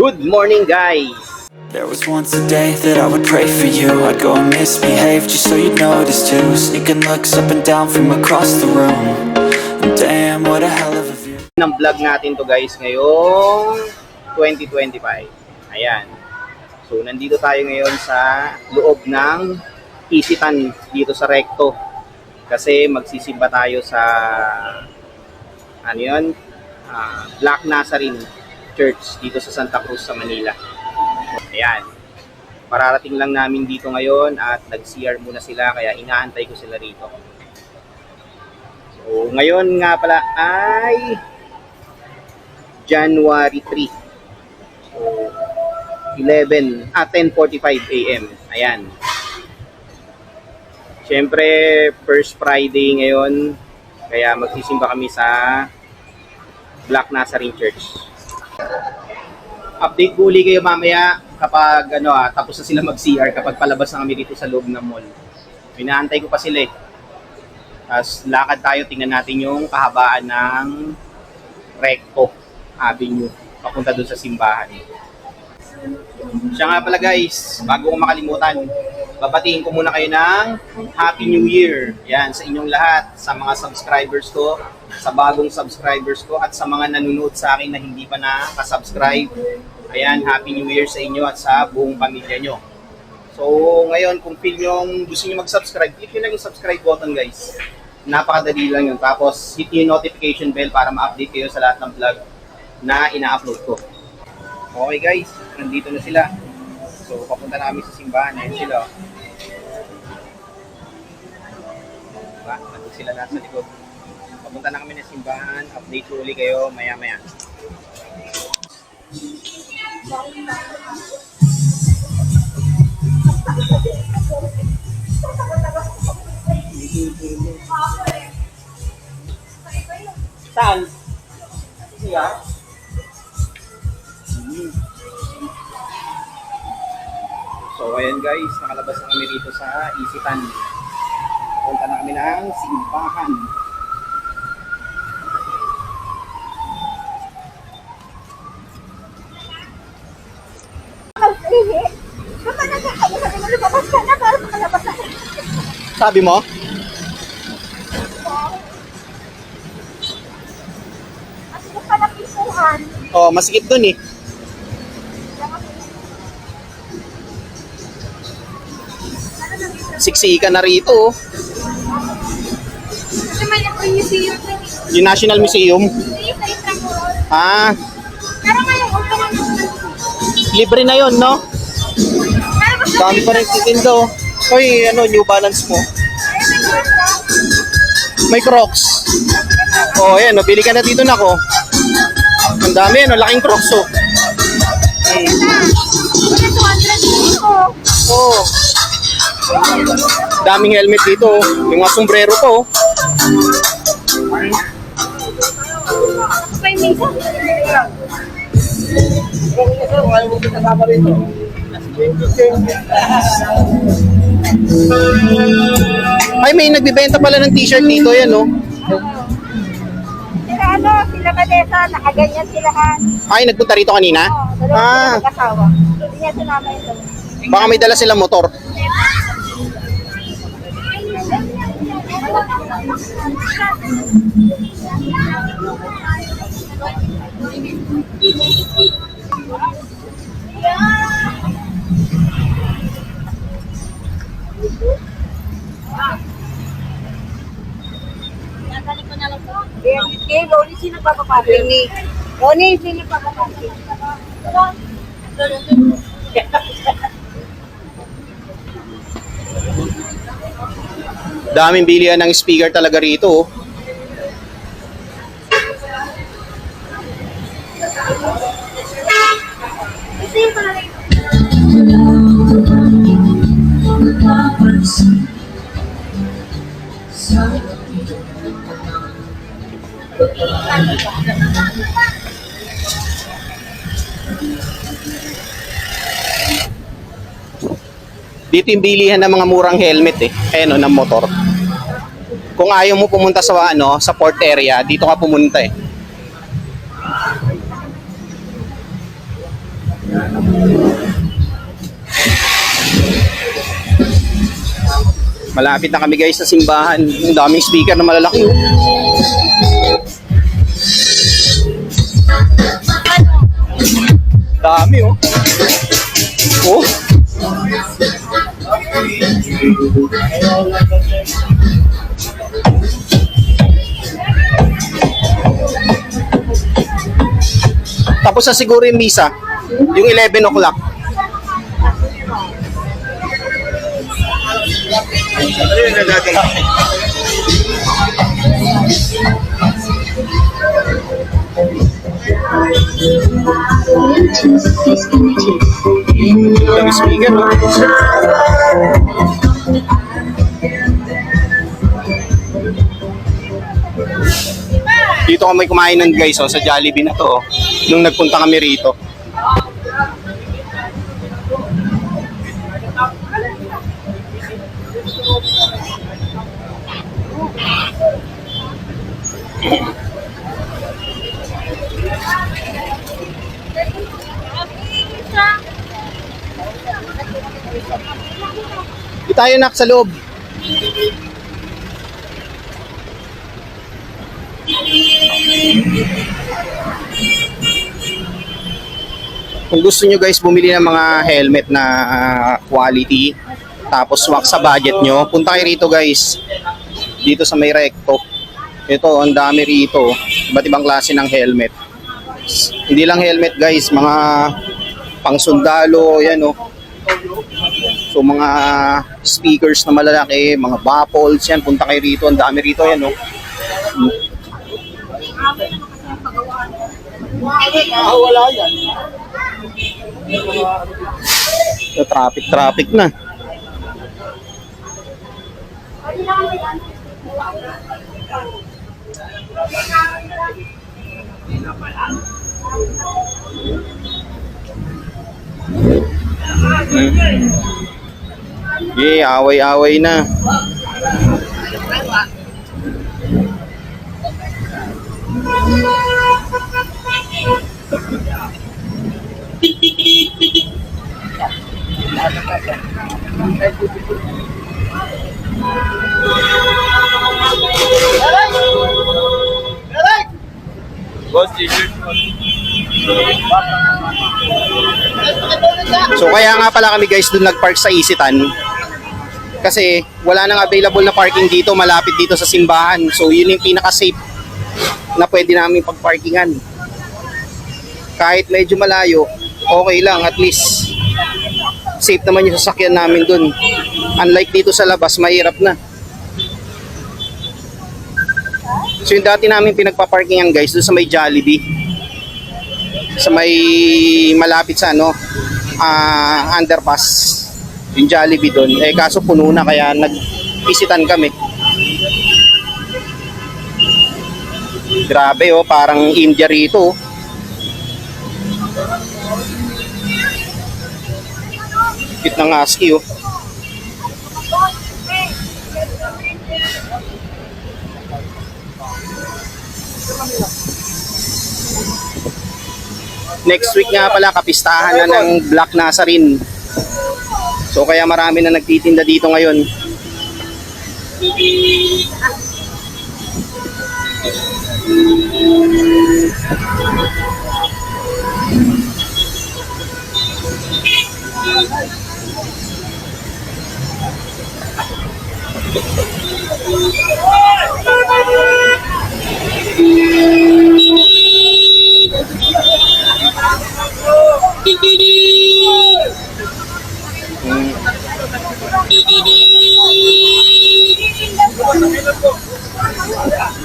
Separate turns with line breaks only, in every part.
Good morning, guys!
There was once a day that I would pray for you. I'd go and misbehave just so you'd notice too. Sneaking looks up and down from across the room. And damn, what a hell of a view.
Ng vlog natin to, guys, ngayong 2025. Ayan. So, nandito tayo ngayon sa loob ng Isitan dito sa Recto. Kasi magsisimba tayo sa Black Nazarene Church dito sa Santa Cruz sa Manila. Ayan. Pararating lang namin dito ngayon at nag-CR muna sila kaya inaantay ko sila rito. So, ngayon nga pala ay January 3. So, 10:45 AM. Ayan. Siyempre, first Friday ngayon, kaya magsisimba kami sa Black Nazarene Church. Update ko uli kayo mamaya kapag tapos na sila mag-CR, kapag palabas na kami dito sa loob ng mall. Inaantay ko pa sila eh. Tapos lakad tayo, tingnan natin yung kahabaan ng Recto Avenue papunta doon sa simbahan. Siya nga pala, guys, bago ko makalimutan, babatiin ko muna kayo ng Happy New Year. Yan, sa inyong lahat, sa mga subscribers ko, sa bagong subscribers ko, at sa mga nanonood sa akin na hindi pa nakasubscribe. Ayan, Happy New Year sa inyo at sa buong pamilya nyo. So, ngayon, kung feel nyo gusto nyo mag-subscribe, hit nyo lang yung subscribe button, guys. Napakadali lang yun. Tapos, hit nyo yung notification bell para ma-update kayo sa lahat ng vlog na ina-upload ko. Okay, guys, nandito na sila. So, papunta namin sa simbahan. Ayan sila. Diba? Nandito sila nasa likod. Papunta na kami ng simbahan. Update ko uli kayo maya-maya. Saan? Siya? So, ayan guys, nakalabas na kami dito sa Isitan. Punta na kami ng simbahan. Sabi mo? Oh, masikip dun eh. Siksika na rito.
Kasi may museum.
Yung National Museum. Ah,
Pero ngayon, open na
libre na yon, no? Dami pa rin titindo. Hoy, New Balance mo. May Crocs. Oh, ayan, bili ka na dito na ko. Ang dami, laking Crocs, oh. Oh. Daming helmet dito, oh. Yung mga sombrero po, oh. Ay, may nagbibenta pala ng t-shirt dito, yan, oh.
Sila Vanessa, nakaganyan sila kan.
Ay, nagpunta rito kanina?
Dalawa sila mag-asawa. Hindi niya sinama ito.
Baka may dala silang motor.
Loni, sino papapating ni? Loni, sino papapating?
Daming bilihan ng speaker talaga rito, oh. Dito yung bilihan ng mga murang helmet eh. Ayan, ng motor. Kung ayaw mo pumunta sa sa port area, dito ka pumunta eh. Malapit na kami guys sa simbahan. Ang daming speaker na malalaki. Oh. Dami oh. Oh. Tapos na siguro yung misa. Yung 11 o'clock. Dami speaker, no? Dito kami kumain ng guys, oh, sa Jollibee na to, oh, nung nagpunta kami rito. Di tayo nak sa loob. Kung gusto nyo guys bumili ng mga helmet na quality, tapos swak sa budget nyo, punta kayo rito guys. Dito sa may Recto. Ito, ang dami rito. Iba't ibang klase ng helmet. Hindi lang helmet guys, mga pangsundalo, yan oh. So mga speakers na malalaki, mga baffles, yan, punta kayo rito. Ang dami rito, yan oh. Wala yan. So, traffic na. Yeah, away-away na. So kaya nga pala kami guys doon nagpark sa Isitan kasi wala nang available na parking dito malapit dito sa simbahan. So yun yung pinaka-safe na pwede namin pagparkingan. Kahit medyo malayo, okay lang, at least safe naman yung sasakyan namin doon. Unlike dito sa labas, mahirap na. So yung dati namin pinagpaparkingan guys doon sa may Jollibee, sa may malapit sa underpass, yung Jollibee doon, eh kaso puno na kaya nag-isitan kami. Grabe oh, parang India rito oh. Cute ng husky oh. Next week nga pala kapistahan na ng Black Nazarene. So kaya marami na nagtitinda dito ngayon.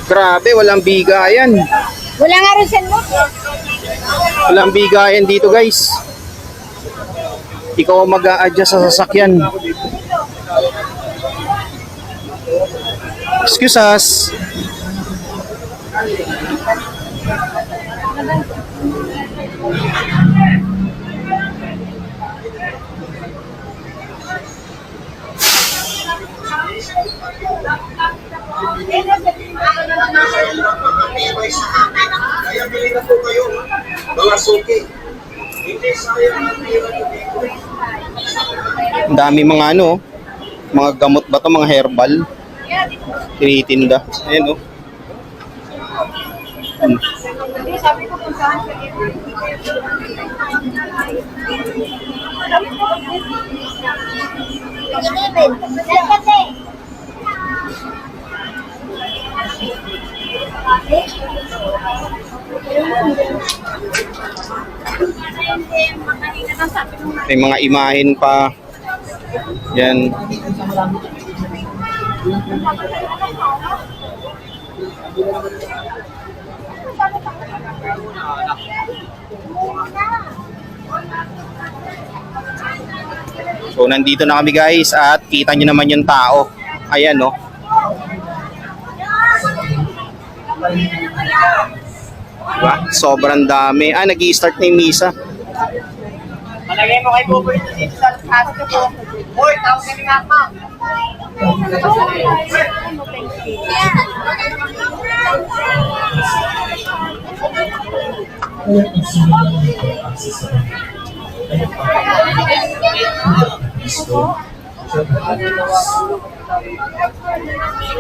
Grabe, walang bigayan.
Wala nga rin mo.
Walang bigayan dito guys. Ikaw mag-a-adjust sa sasakyan. Excuse us.
Kaya bili na po kayo, mga suki.
Ang dami mga ano, mga gamot ba to, mga herbal. Tinitinda. Ayan oh.
Sabi ko kung saan ka
May mga imahen pa. Yan. So nandito na kami guys at kita nyo naman yung tao. Ayan no. Diba? Sobrang dami. Nag-i-start na yung misa.
Malagay mo kay Buboy dito sa aso ko. Hoy, tawag ka ni Mama.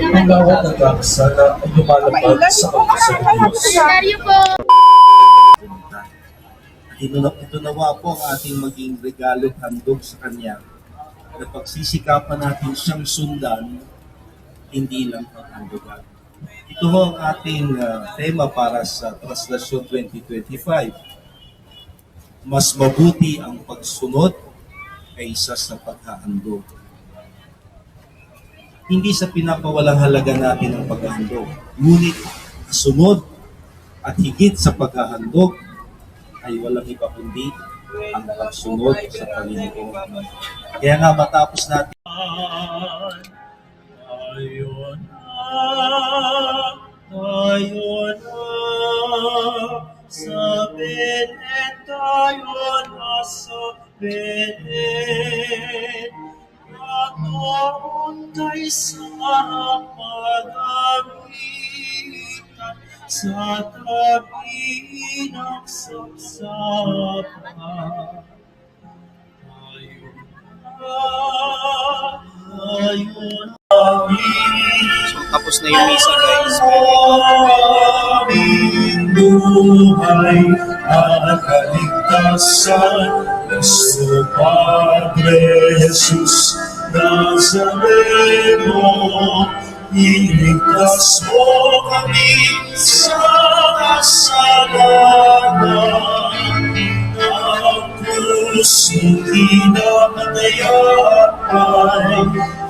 Ang bawat nagkakasala ay lumalapag sa pagkasal ng Diyos. Ito nawa po ang ating maging regalo handog sa Kanya na pagsisikapan natin siyang sundan, hindi lang paghandogan. Ito ho ang ating tema para sa Translasyon 2025. Mas mabuti ang pagsunod kaysa sa paghahandog. Hindi sa pinapawalang halaga natin ang paghahandog, ngunit sunod at higit sa paghahandog ay walang iba kundi ang pagsunod sa Panginoon. Kaya nga matapos natin tayo na sa Belen, tayo na sa Belen. At noon kay Sarah pag-awitan sa tabi ng sapsapan.
So tapos na yung misa guys.
Aming buhay at kaligtasan, Kristo Padre Jesus Nazareno, iligtas mo kami sa kasalanan. Ang krus ng kinamatayan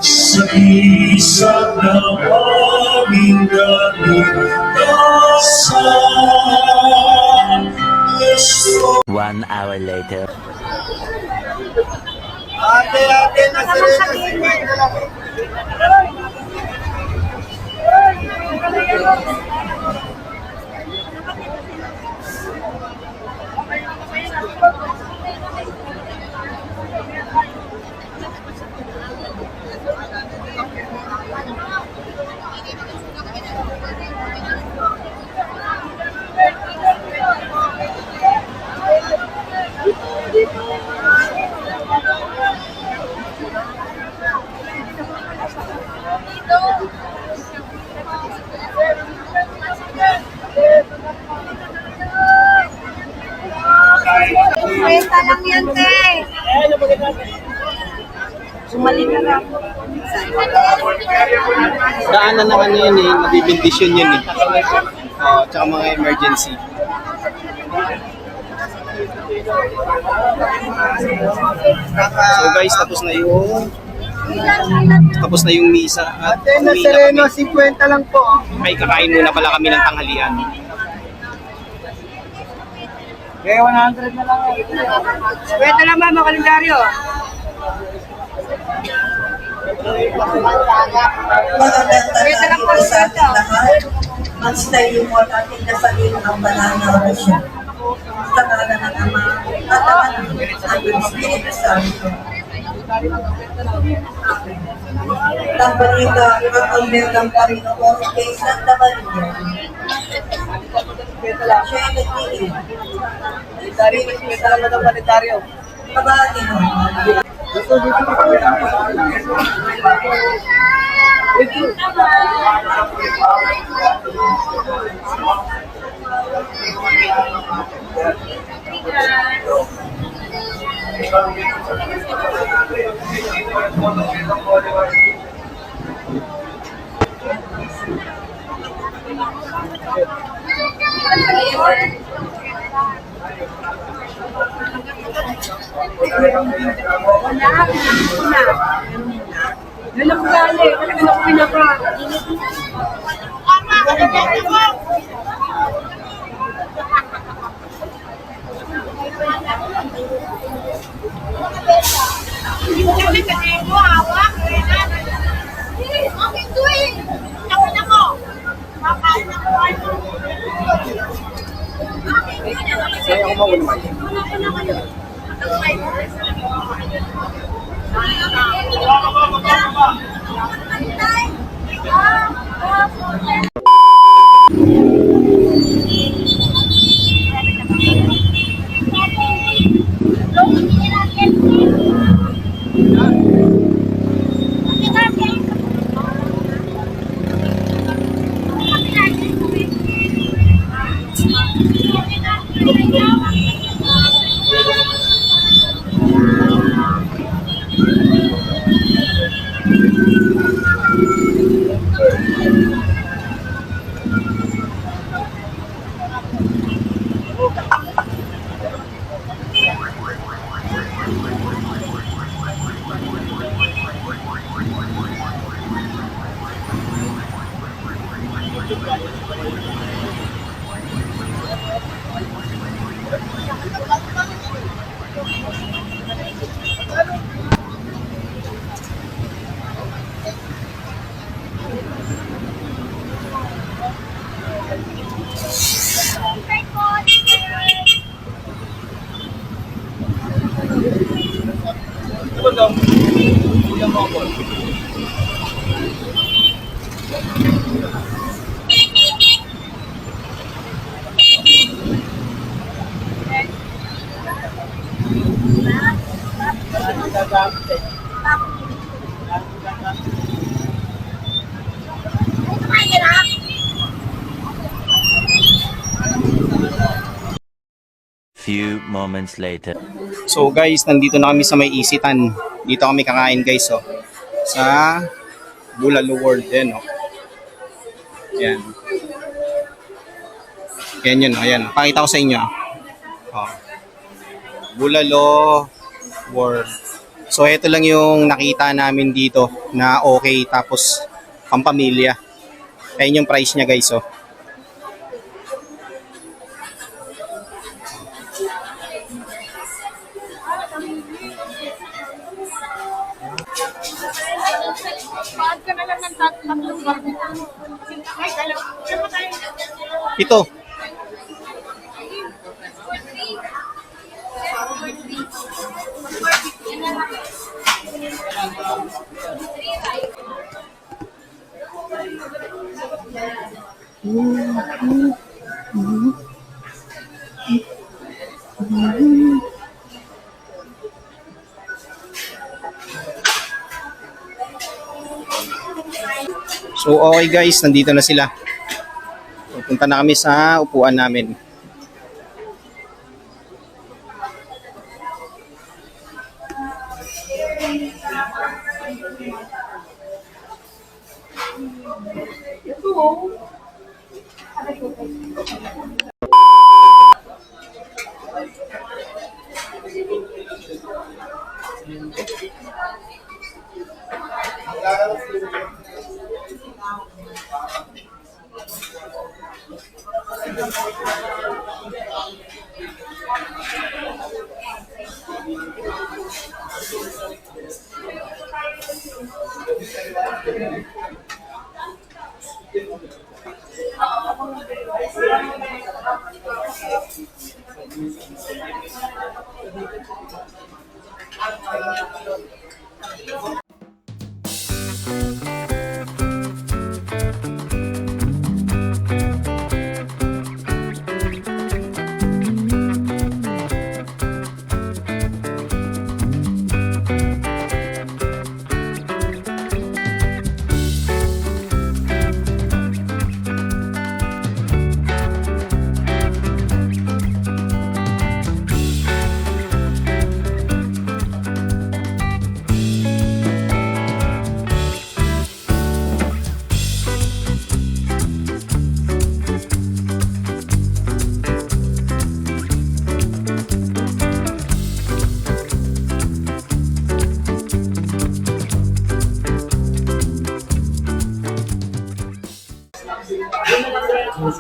sa isang na aming kaligtasan. Kristo
1 hour later.
Ate, Nazareno, si Mike na lang.
Kwenta lang yan, te. Sumali na lang.
Daanan ng ano yun eh, nabibindisyon yun eh. Tsaka mga emergency. So guys, tapos na yung misa at
Ate,
uwi na
Nazareno,
kami.
50 lang po.
May kakain muna pala kami ng tanghalian.
Okay, 100 na lang.
Kwenta lang ba, mga kalendaryo? Kwenta lang po, kwenta.
Magstayo mo at ating nasalino ang banal na orasyon. Sa ngalan ng Ama, at ang Anak, at ng Espiritu Santo. Tambalita at ang ng Panginoon kay Santa Maria. Siya ay nagtiin.
Kalendaryo, may talaga ng kalendaryo.
Kabahagi mo.
Few moments later.
So guys, nandito na kami sa may Isitan. Dito kami kakain guys, oh. Sa Bulalo World, yan, oh. Yan. Yan yun, oh. Ayan. Pakita ko sa inyo. Oh. Bulalo World. So ito lang yung nakita namin dito na okay, tapos pampamilya. Ayun yung price niya guys, oh. Ito. So okay guys, nandito na sila. Pupunta na kami sa upuan namin.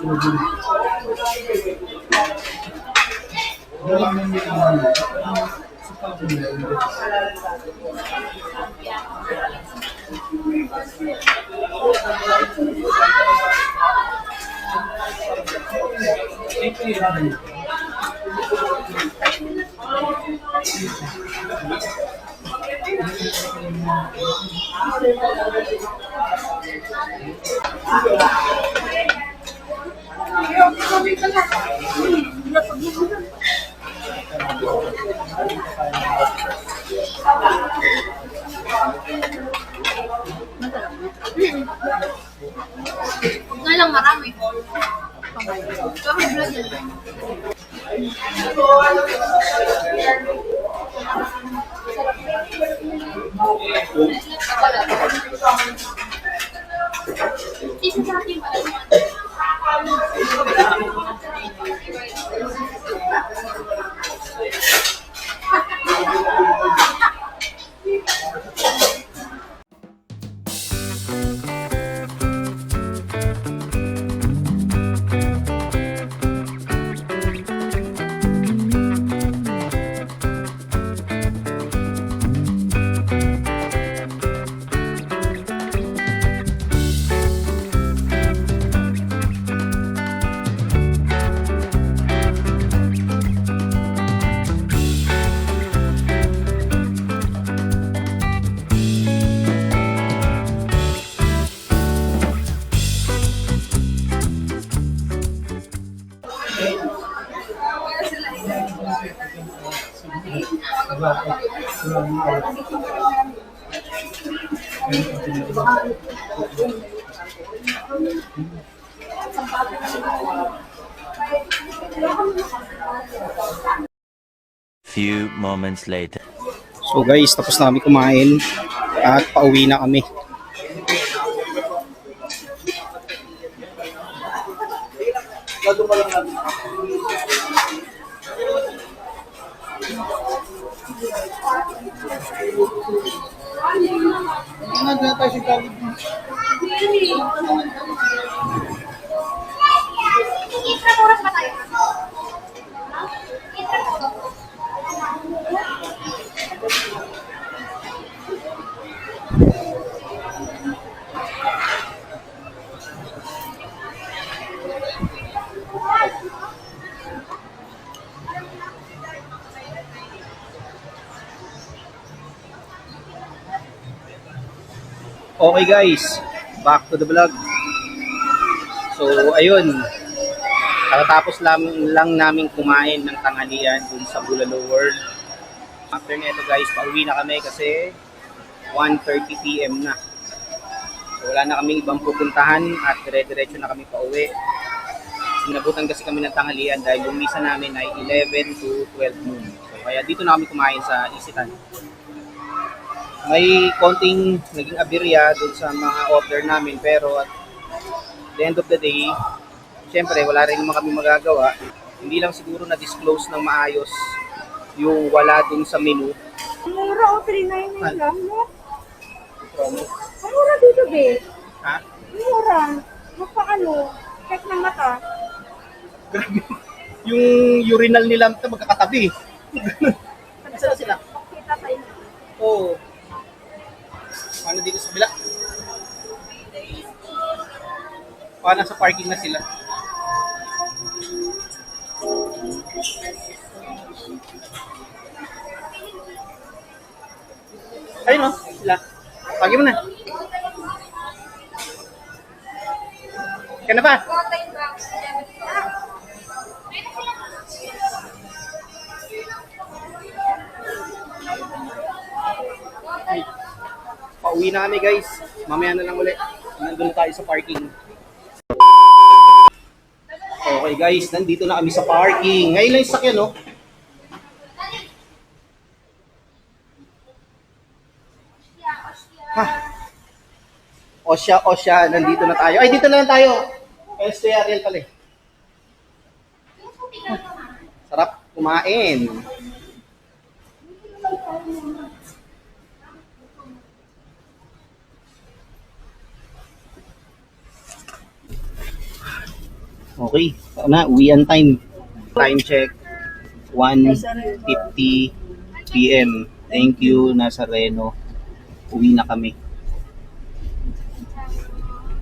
Huwag na lang marami. Kami vlog yan. Isa sa akin pala.
Few moments later.
So guys, tapos na kami kumain at pauwi na kami.
Ilang oras ba tayo?
Okay guys, back to the vlog. So ayun, katatapos lang namin kumain ng tanghalian dun sa Bulalo World. After nito guys, pauwi na kami kasi 1:30 PM na. So wala na kaming ibang pupuntahan at dire-diretso na kami pauwi. Sinabutan kasi kami ng tanghalian dahil yung misa namin ay 11 to 12 noon. So kaya dito na kami kumain sa Isitan. May konting naging aberya doon sa mga order namin pero at the end of the day, syempre wala rin naman kami magagawa. Hindi lang siguro na-disclose ng maayos yung wala doon sa menu.
Mura o 399 lang, no? Ang mura dito, be.
Ha?
Mura. Magpaano? Check ng mata.
Grabe. Yung urinal nila magkakatabi. Isa na sila.
Kita sa inyo.
Oo. Paano dito sa bila? Paano sa parking na sila? Ayun no, sila. Pagi mo na. Kaya na pa? Pauwi na kami guys. Mamaya na lang ulit. Nandun tayo sa parking. Okay guys, nandito na kami sa parking. Ngayon lang yung sakyan, no? Ha? Osya, nandito na tayo. Ay, dito na lang tayo. Este Ariel pala eh. Sarap kumain. Okay, na, uwian time. Time check, 1:50 p.m. Thank you, Nazareno. Uwi na kami.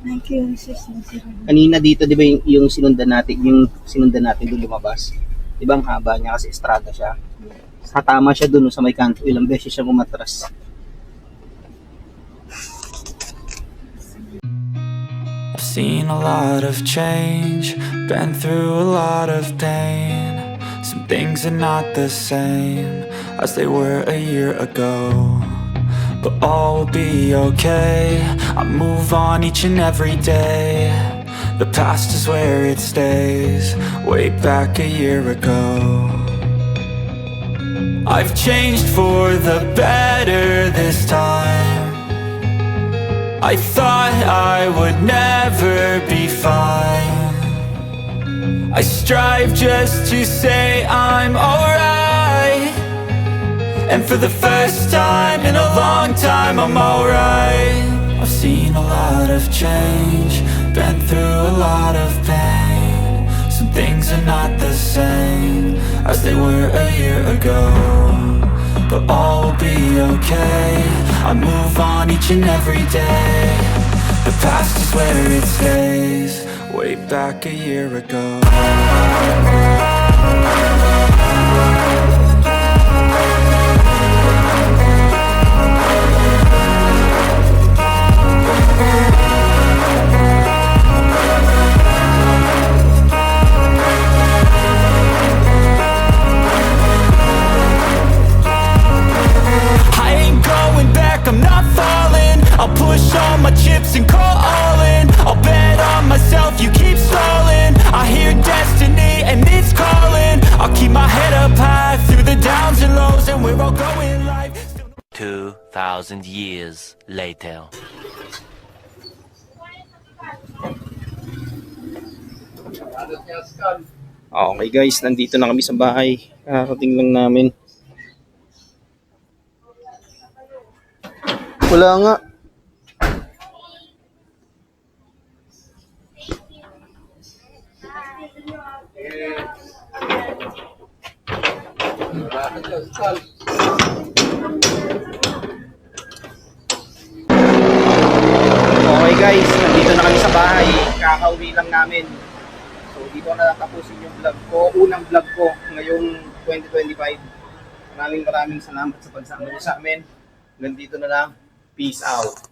Thank you, sis.
Kanina dito, di ba yung sinundan natin doon lumabas? Di ba ang haba niya kasi estrada siya? Katama siya doon sa may kanto. Ilang beses siya umatras.
I've seen a lot of change, been through a lot of pain. Some things are not the same as they were a year ago, but all will be okay. I move on each and every day. The past is where it stays, way back a year ago. I've changed for the better this time. I thought I would never be fine. I strive just to say I'm alright, and for the first time in a long time I'm alright. I've seen a lot of change, been through a lot of pain. Some things are not the same as they were a year ago, but all will be okay. I move on each and every day. The past is where it stays, way back a year ago. I ain't going back, I'm not falling. I'll push all my chips and call all in. I'll bet on myself, you keep stalling. I hear destiny and it's calling. I'll keep my head up high through the downs and lows, and we're all going live.
2,000 years later.
Okay guys, nandito na kami sa bahay. Kakarating lang namin. Wala nga. Okay guys, nandito na kami sa bahay. Kakauwi lang namin. So dito na natapusin yung vlog ko. Unang vlog ko ngayong 2025. Maraming salamat sa pagsama niyo sa amin. Hanggang dito na lang. Peace out.